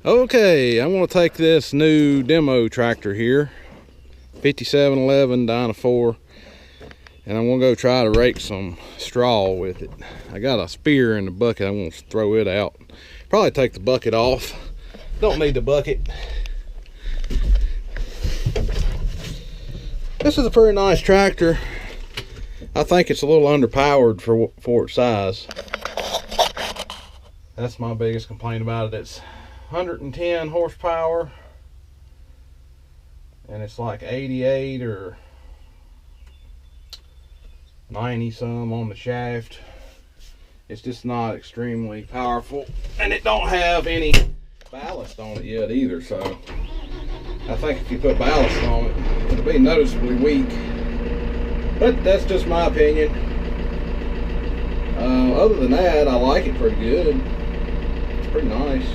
Okay, I'm going to take this new demo tractor here, 5711 Dyna 4, and I'm going to go try to rake some straw with it. I got a spear in the bucket. I'm going to throw it out. Probably take the bucket off. Don't need the bucket. This is a pretty nice tractor. I think it's a little underpowered for its size. That's my biggest complaint about it. It's 110 horsepower and it's like 88 or 90 some on the shaft. It's just not extremely powerful, and it don't have any ballast on it yet either, so I think if you put ballast on it, it'll be noticeably weak. But that's just my opinion. Other than that, I like it pretty good. It's pretty nice.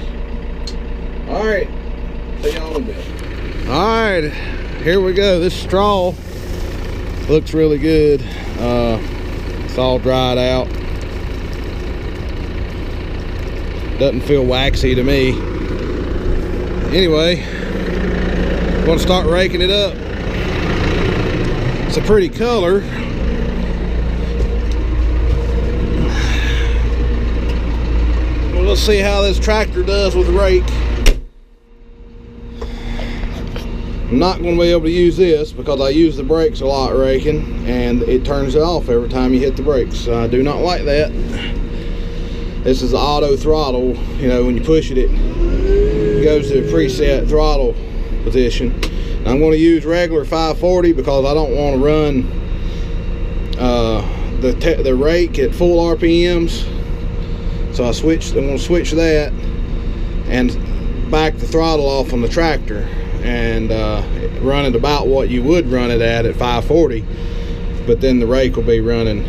Alright, see y'all in a bit. Alright, here we go. This straw looks really good. It's all dried out. Doesn't feel waxy to me. Anyway, I'm going to start raking it up. It's a pretty color. Well, let's see how this tractor does with the rake. I'm not going to be able to use this because I use the brakes a lot raking, and it turns it off every time you hit the brakes. I do not like that. This is the auto throttle. You know, when you push it, it goes to the preset throttle position. And I'm going to use regular 540 because I don't want to run the rake at full RPMs. So I'm going to switch that and back the throttle off on the tractor and run it about what you would run it at 540, but then the rake will be running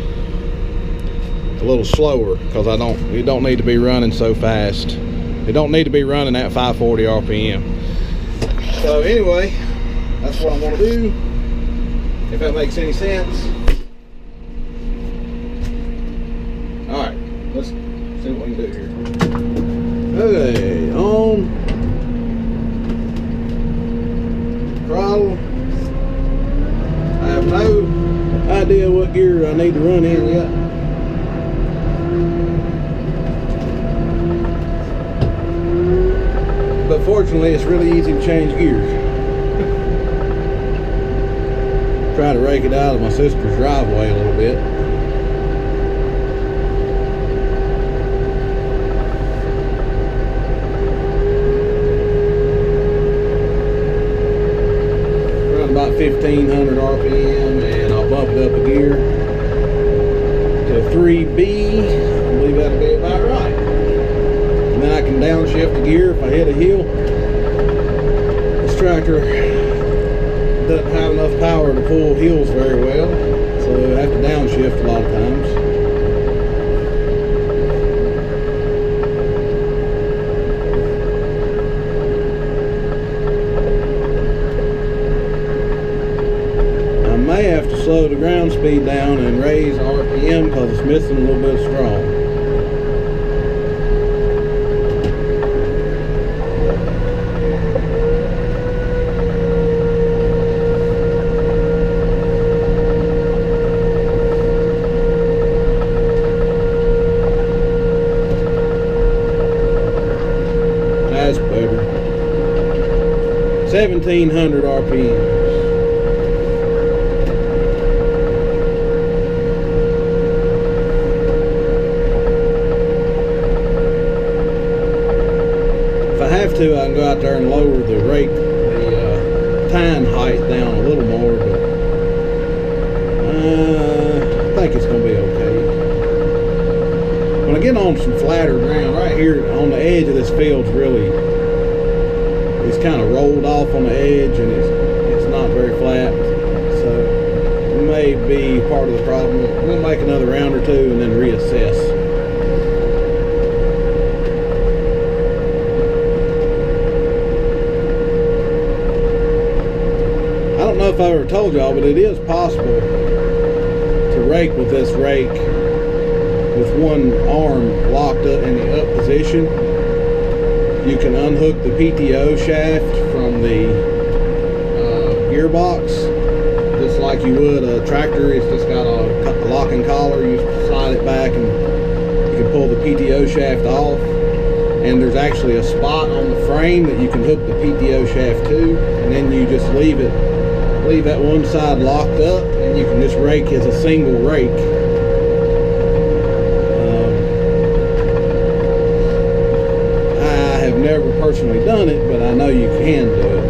a little slower because it don't need to be running so fast. It don't need to be running at 540 RPM. So anyway, that's what I'm going to do, if that makes any sense. Alright, let's see what we can do here. Okay, on throttle. I have no idea what gear I need to run in yet. But fortunately, it's really easy to change gears. Try to rake it out of my sister's driveway a little bit. Around about 1500 RPM, and I'll bump it up a gear to 3B. I believe that'll be about right. And then I can downshift the gear if I hit a hill. This tractor doesn't have enough power to pull hills very well, so I have to downshift a lot of times. I may have to slow the ground speed down and raise RPM because it's missing a little bit of straw. That's better. 1700 RPM. If I have to, I can go out there and lower the rake, the tine height down a little more, but I think it's going to be okay. When I get on some flatter ground, right here on the edge of this field's really, it's kind of rolled off on the edge, and it's not very flat, so it may be part of the problem. We'll make another round or two and then reassess. I don't know if I ever told y'all, but it is possible to rake with this rake with one arm locked up in the up position. you can unhook the PTO shaft from the gearbox, just like you would a tractor. It's just got a locking collar. You slide it back and you can pull the PTO shaft off. And there's actually a spot on the frame that you can hook the PTO shaft to, and then you just leave that one side locked up, and you can just rake as a single rake. I have never personally done it, but I know you can do it.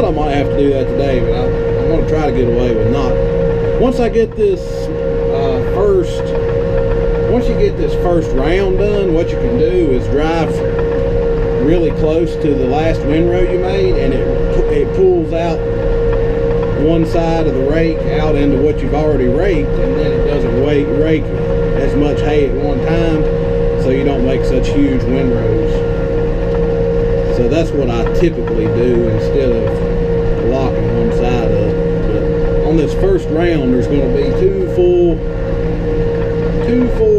I might have to do that today, but I'm going to try to get away with not. Once I get this once you get this first round done, what you can do is drive really close to the last windrow you made, and it pulls out one side of the rake out into what you've already raked, and then it doesn't rake as much hay at one time, so you don't make such huge windrows. So that's what I typically do instead of locking one side up. But on this first round, there's going to be two full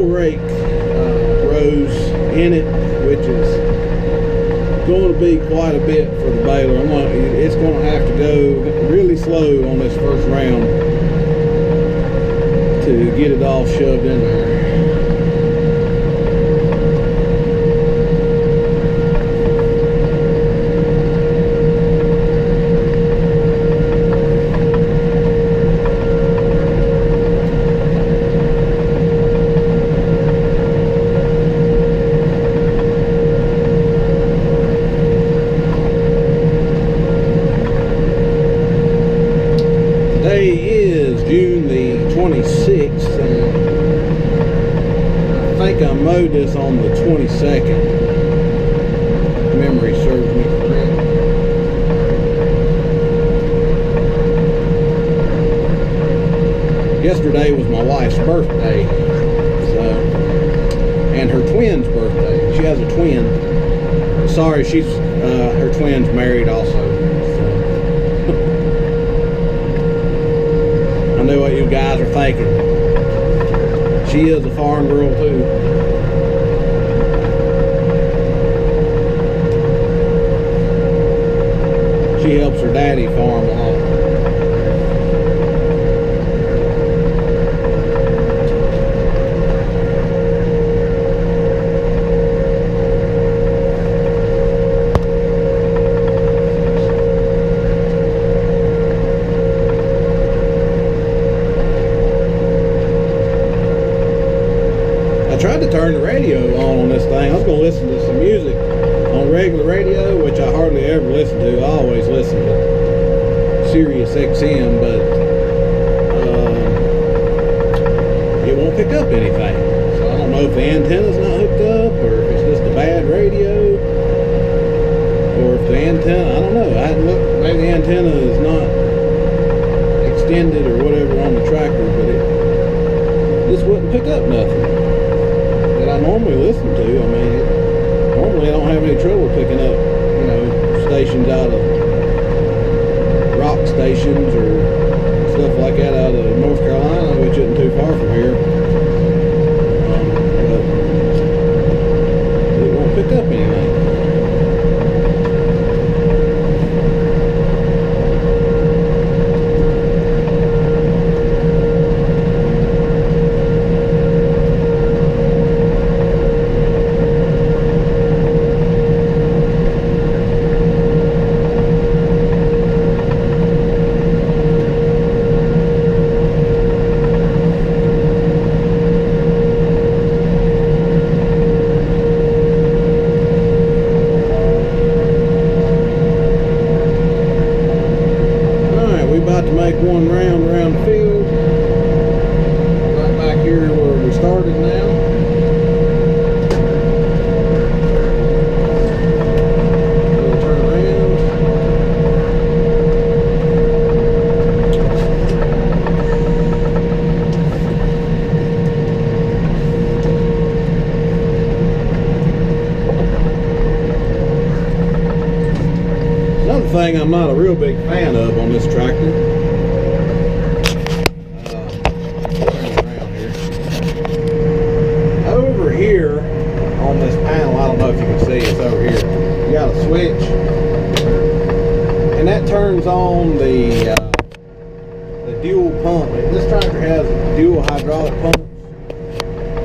rake rows in it, which is going to be quite a bit for the baler. It's going to have to go really slow on this first round to get it all shoved in there. June the 26th, and I think I mowed this on the 22nd. Memory serves me correct. Yesterday was my wife's birthday, and her twin's birthday. She has a twin. Sorry, her twin's married also. I know what you guys are thinking. She is a farm girl too. She helps her daddy farm a lot. Tried to turn the radio on this thing. I was going to listen to some music on regular radio, which I hardly ever listen to. I always listen to Sirius XM, but it won't pick up anything. So I don't know if the antenna's not hooked up, or if it's just a bad radio, or if the antenna, I don't know. I hadn't looked. Maybe the antenna is not extended or whatever on the tractor, but it just wouldn't pick up nothing I normally listen to. I mean, normally I don't have any trouble picking up, stations out of rock stations or stuff like that out of North Carolina, which isn't too far from here. But it won't pick up anything. thing I'm not a real big fan of on this tractor. Turn it around here. Over here on this panel, I don't know if you can see, it's over here. You got a switch, and that turns on the dual pump. This tractor has dual hydraulic pumps,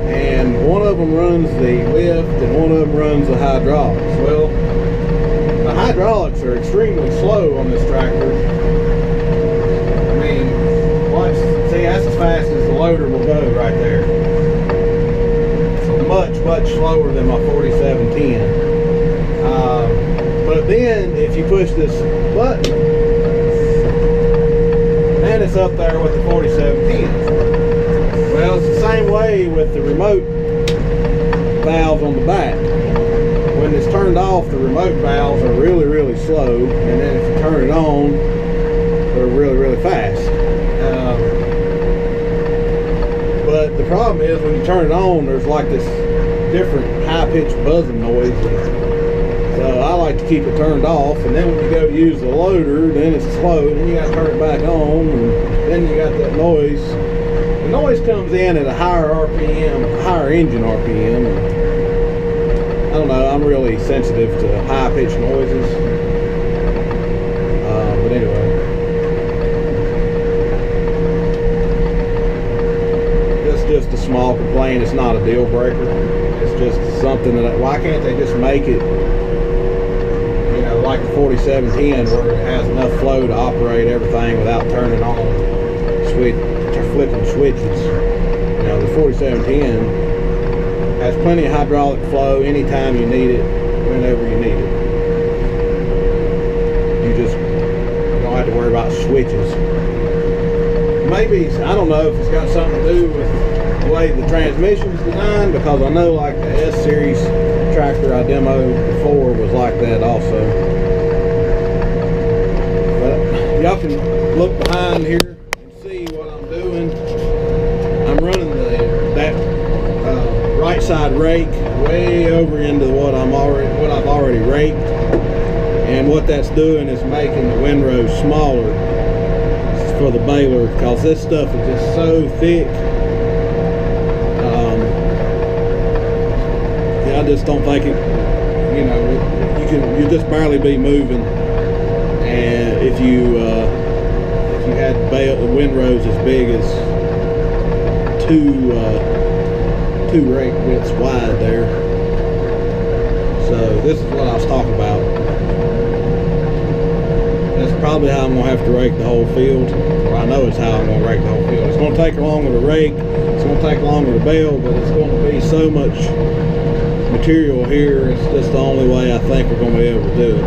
and one of them runs the lift and one of them runs the hydraulics. Well, the hydraulics are extremely slow on this tractor. I mean, watch, see, that's as fast as the loader will go right there. It's much slower than my 4710. But then if you push this button, then it's up there with the 4710. Well, it's the same way with the remote valves on the back. When it's turned off, the remote valves are really slow, and then if you turn it on, they're really fast. But the problem is when you turn it on, there's like this different high-pitched buzzing noise. So I like to keep it turned off, and then when you go to use the loader, then it's slow, and then you got to turn it back on, and then you got that noise. The noise comes in at a higher RPM, higher engine RPM. I don't know, I'm really sensitive to high-pitched noises. But anyway. It's just a small complaint, it's not a deal breaker. It's just something that, why can't they just make it, you know, like the 4710 where it has enough flow to operate everything without turning on flipping switches. You know, the 4710 has plenty of hydraulic flow anytime you need it, whenever you need it. You just don't have to worry about switches. Maybe, I don't know if it's got something to do with the way the transmission is designed, because I know like the S-Series tractor I demoed before was like that also. But y'all can look behind here and see what I'm doing. I'm running that right side rake way over into what I've already raked, and what that's doing is making the windrows smaller for the baler, because this stuff is just so thick. I just don't think it, you know, you just barely be moving, and if you had the windrows as big as two rake widths wide there. So this is what I was talking about. That's probably how I'm going to have to rake the whole field. Or I know it's how I'm going to rake the whole field. It's going to take longer to rake, it's going to take longer to bale, but it's going to be so much material here, it's just the only way I think we're going to be able to do it.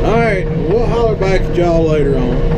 Alright, we'll holler back at y'all later on.